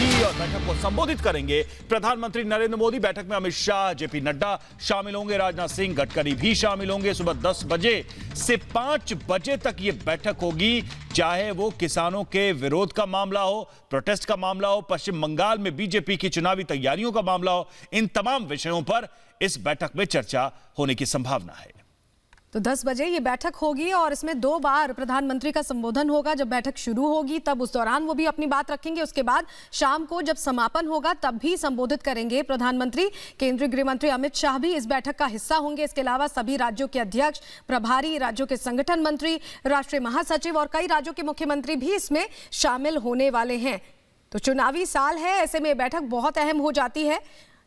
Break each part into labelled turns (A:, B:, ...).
A: होगी और बैठक को संबोधित करेंगे प्रधानमंत्री नरेंद्र मोदी। बैठक में अमित शाह, जेपी नड्डा शामिल होंगे, राजनाथ सिंह, गडकरी भी शामिल होंगे। सुबह 10 बजे से 5 बजे तक ये बैठक होगी। चाहे वो किसानों के विरोध का मामला हो, प्रोटेस्ट का मामला हो, पश्चिम बंगाल में बीजेपी की चुनावी तैयारियों का मामला हो, इन तमाम विषयों पर इस बैठक में चर्चा होने की संभावना है।
B: तो 10 बजे ये बैठक होगी और इसमें 2 बार प्रधानमंत्री का संबोधन होगा। जब बैठक शुरू होगी तब उस दौरान वो भी अपनी बात रखेंगे। उसके बाद शाम को जब समापन होगा तब भी संबोधित करेंगे प्रधानमंत्री। केंद्रीय गृह मंत्री अमित शाह भी इस बैठक का हिस्सा होंगे। इसके अलावा सभी राज्यों के अध्यक्ष, प्रभारी राज्यों के संगठन मंत्री, राष्ट्रीय महासचिव और कई राज्यों के मुख्यमंत्री भी इसमें शामिल होने वाले हैं। तो चुनावी साल है, ऐसे में बैठक बहुत अहम हो जाती है।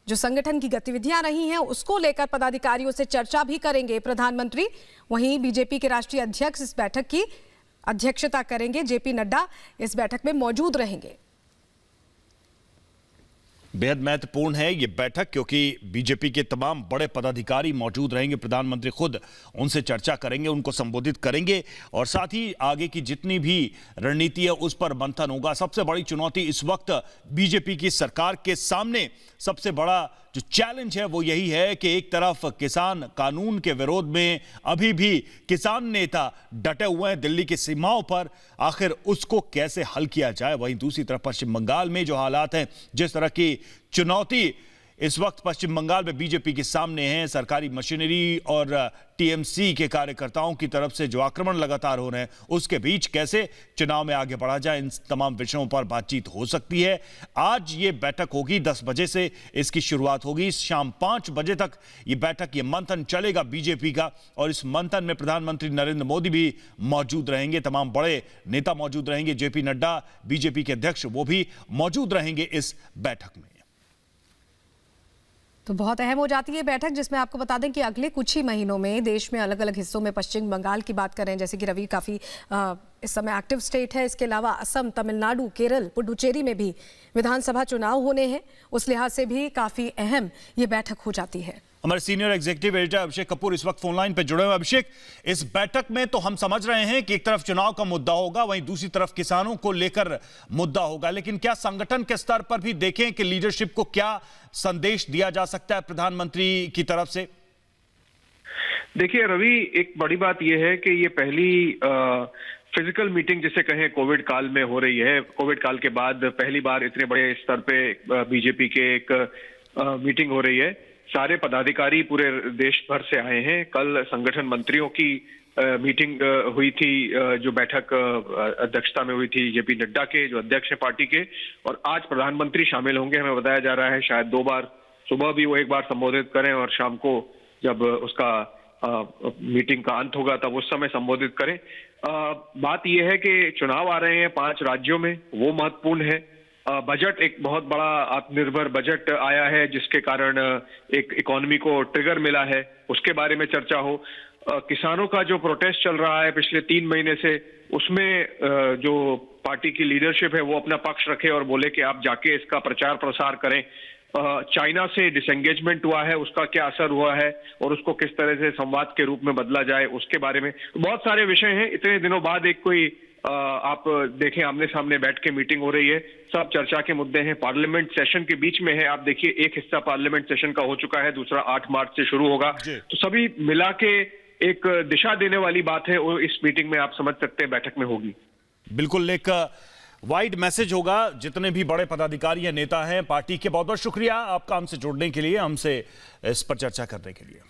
B: जो संगठन की गतिविधियां रही हैं उसको लेकर पदाधिकारियों से चर्चा भी करेंगे प्रधानमंत्री। वहीं बीजेपी के राष्ट्रीय अध्यक्ष इस बैठक की अध्यक्षता करेंगे। जेपी नड्डा इस बैठक में मौजूद रहेंगे।
A: बेहद महत्वपूर्ण है ये बैठक क्योंकि बीजेपी के तमाम बड़े पदाधिकारी मौजूद रहेंगे। प्रधानमंत्री खुद उनसे चर्चा करेंगे, उनको संबोधित करेंगे और साथ ही आगे की जितनी भी रणनीति है उस पर मंथन होगा। सबसे बड़ी चुनौती इस वक्त बीजेपी की सरकार के सामने, सबसे बड़ा जो चैलेंज है वो यही है कि एक तरफ किसान कानून के विरोध में अभी भी किसान नेता डटे हुए हैं दिल्ली की सीमाओं पर, आखिर उसको कैसे हल किया जाए। वहीं दूसरी तरफ पश्चिम बंगाल में जो हालात हैं, जिस तरह की चुनौती इस वक्त पश्चिम बंगाल में बीजेपी के सामने है, सरकारी मशीनरी और टीएमसी के कार्यकर्ताओं की तरफ से जो आक्रमण लगातार हो रहे हैं, उसके बीच कैसे चुनाव में आगे बढ़ा जाए, इन तमाम विषयों पर बातचीत हो सकती है। आज ये बैठक होगी, 10 बजे से इसकी शुरुआत होगी। शाम 5 बजे तक ये बैठक, ये मंथन चलेगा बीजेपी का और इस मंथन में प्रधानमंत्री नरेंद्र मोदी भी मौजूद रहेंगे, तमाम बड़े नेता मौजूद रहेंगे। जेपी नड्डा बीजेपी के अध्यक्ष, वो भी मौजूद रहेंगे इस बैठक में।
B: तो बहुत अहम हो जाती है बैठक, जिसमें आपको बता दें कि अगले कुछ ही महीनों में देश में अलग अलग हिस्सों में, पश्चिम बंगाल की बात करें जैसे कि रवि काफ़ी इस समय एक्टिव स्टेट है, इसके अलावा असम, तमिलनाडु, केरल, पुडुचेरी में भी विधानसभा चुनाव होने हैं। उस लिहाज से भी काफ़ी अहम ये बैठक हो जाती है।
A: हमारे senior executive editor Abhishek Kapoor इस वक्त फोन लाइन पे जुड़े हुए। अभिषेक, इस बैठक में तो हम समझ रहे हैं कि एक तरफ चुनाव का मुद्दा होगा, वहीं दूसरी तरफ किसानों को लेकर मुद्दा होगा, लेकिन क्या संगठन के स्तर पर भी देखें कि लीडरशिप को क्या संदेश दिया जा सकता है प्रधानमंत्री की तरफ से?
C: देखिए रवि, एक बड़ी बात यह है कि ये पहली फिजिकल मीटिंग जिसे कहें कोविड काल में हो रही है। कोविड काल के बाद पहली बार इतने बड़े स्तर पे बीजेपी के एक मीटिंग हो रही है। सारे पदाधिकारी पूरे देश भर से आए हैं। कल संगठन मंत्रियों की मीटिंग हुई थी, जो बैठक अध्यक्षता में हुई थी जेपी नड्डा के, जो अध्यक्ष हैं पार्टी के, और आज प्रधानमंत्री शामिल होंगे। हमें बताया जा रहा है शायद 2 बार, सुबह भी वो 1 बार संबोधित करें और शाम को जब उसका मीटिंग का अंत होगा तब उस समय संबोधित करें। बात यह है कि चुनाव आ रहे हैं 5 राज्यों में, वो महत्वपूर्ण है। बजट, एक बहुत बड़ा आत्मनिर्भर बजट आया है जिसके कारण एक इकोनॉमी को ट्रिगर मिला है, उसके बारे में चर्चा हो। किसानों का जो प्रोटेस्ट चल रहा है पिछले 3 महीने से, उसमें जो पार्टी की लीडरशिप है वो अपना पक्ष रखे और बोले कि आप जाके इसका प्रचार प्रसार करें। चाइना से डिसएंगेजमेंट हुआ है, उसका क्या असर हुआ है और उसको किस तरह से संवाद के रूप में बदला जाए, उसके बारे में बहुत सारे विषय हैं। इतने दिनों बाद एक कोई आप देखें आमने सामने बैठ के मीटिंग हो रही है, सब चर्चा के मुद्दे हैं। पार्लियामेंट सेशन के बीच में है, आप देखिए एक हिस्सा पार्लियामेंट सेशन का हो चुका है, दूसरा 8 मार्च से शुरू होगा। तो सभी मिला के एक दिशा देने वाली बात है वो इस मीटिंग में आप समझ सकते हैं बैठक में होगी।
A: बिल्कुल एक वाइड मैसेज होगा। जितने भी बड़े पदाधिकारी हैं, नेता हैं पार्टी के, बहुत बहुत शुक्रिया आपका हमसे जुड़ने के लिए, हमसे इस पर चर्चा करने के लिए।